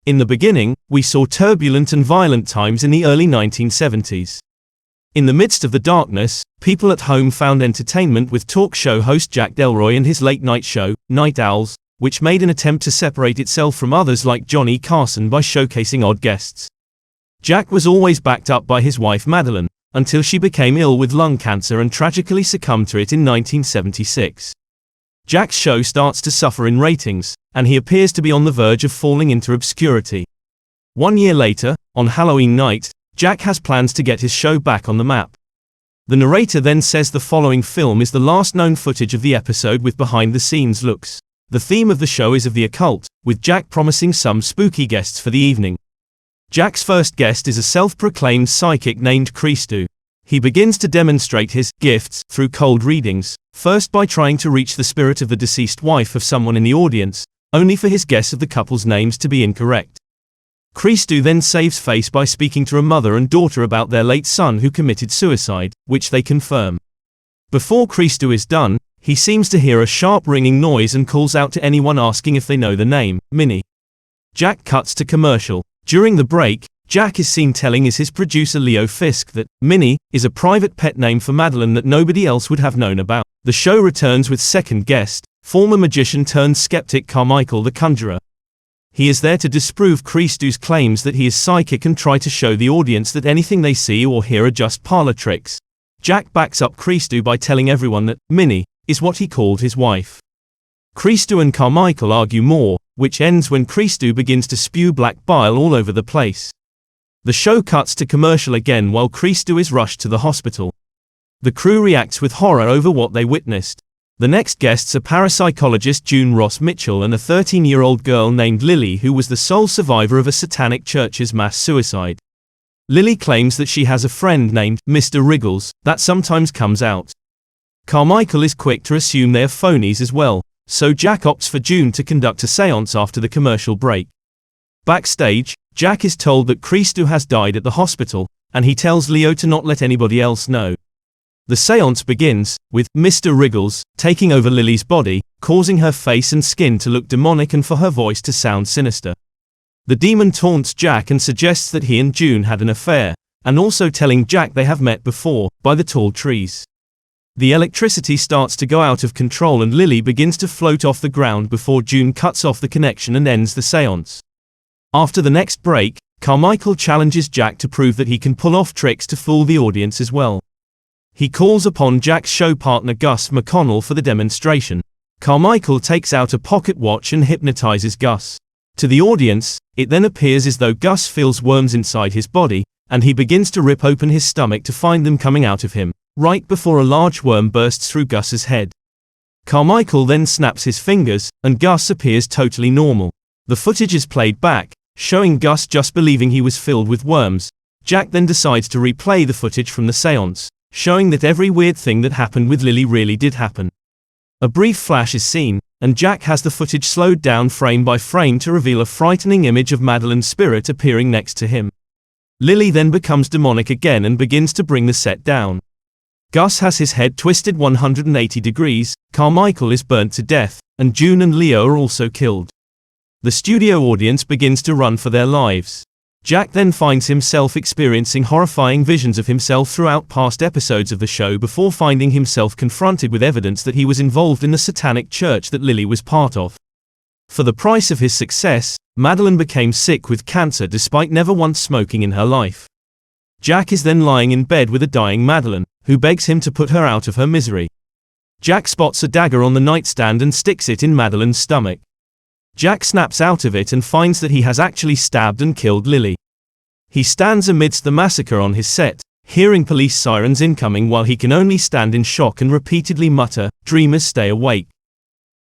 In the beginning, we saw turbulent and violent times in the early 1970s. In the midst of the darkness, people at home found entertainment with talk show host Jack Delroy and his late-night show, Night Owls, which made an attempt to separate itself from others like Johnny Carson by showcasing odd guests. Jack was always backed up by his wife Madeline, until she became ill with lung cancer and tragically succumbed to it in 1976. Jack's show starts to suffer in ratings, and he appears to be on the verge of falling into obscurity. 1 year later, on Halloween night, Jack has plans to get his show back on the map. The narrator then says the following film is the last known footage of the episode with behind-the-scenes looks. The theme of the show is of the occult, with Jack promising some spooky guests for the evening. Jack's first guest is a self-proclaimed psychic named Christou. He begins to demonstrate his gifts through cold readings, first by trying to reach the spirit of the deceased wife of someone in the audience, only for his guess of the couple's names to be incorrect. Christou then saves face by speaking to a mother and daughter about their late son who committed suicide, which they confirm. Before Christou is done, he seems to hear a sharp ringing noise and calls out to anyone asking if they know the name, Minnie. Jack cuts to commercial. During the break, Jack is seen telling his producer Leo Fisk that Minnie is a private pet name for Madeline that nobody else would have known about. The show returns with second guest, former magician turned skeptic Carmichael the Conjurer. He is there to disprove Christou's claims that he is psychic and try to show the audience that anything they see or hear are just parlor tricks. Jack backs up Christou by telling everyone that Minnie is what he called his wife. Christou and Carmichael argue more, which ends when Christou begins to spew black bile all over the place. The show cuts to commercial again while Christou is rushed to the hospital. The crew reacts with horror over what they witnessed. The next guests are parapsychologist June Ross Mitchell and a 13-year-old girl named Lily who was the sole survivor of a satanic church's mass suicide. Lily claims that she has a friend named Mr. Wriggles that sometimes comes out. Carmichael is quick to assume they are phonies as well, so Jack opts for June to conduct a seance after the commercial break. Backstage, Jack is told that Christou has died at the hospital, and he tells Leo to not let anybody else know. The seance begins, with Mr. Wriggles taking over Lily's body, causing her face and skin to look demonic and for her voice to sound sinister. The demon taunts Jack and suggests that he and June had an affair, and also telling Jack they have met before, by the tall trees. The electricity starts to go out of control and Lily begins to float off the ground before June cuts off the connection and ends the seance. After the next break, Carmichael challenges Jack to prove that he can pull off tricks to fool the audience as well. He calls upon Jack's show partner Gus McConnell for the demonstration. Carmichael takes out a pocket watch and hypnotizes Gus. To the audience, it then appears as though Gus feels worms inside his body, and he begins to rip open his stomach to find them coming out of him, right before a large worm bursts through Gus's head. Carmichael then snaps his fingers, and Gus appears totally normal. The footage is played back, showing Gus just believing he was filled with worms. Jack then decides to replay the footage from the seance, showing that every weird thing that happened with Lily really did happen. A brief flash is seen, and Jack has the footage slowed down frame by frame to reveal a frightening image of Madeline's spirit appearing next to him. Lily then becomes demonic again and begins to bring the set down. Gus has his head twisted 180 degrees, Carmichael is burnt to death, and June and Leo are also killed. The studio audience begins to run for their lives. Jack then finds himself experiencing horrifying visions of himself throughout past episodes of the show before finding himself confronted with evidence that he was involved in the satanic church that Lily was part of. For the price of his success, Madeline became sick with cancer despite never once smoking in her life. Jack is then lying in bed with a dying Madeline, who begs him to put her out of her misery. Jack spots a dagger on the nightstand and sticks it in Madeline's stomach. Jack snaps out of it and finds that he has actually stabbed and killed Lily. He stands amidst the massacre on his set, hearing police sirens incoming while he can only stand in shock and repeatedly mutter, "Dreamers stay awake."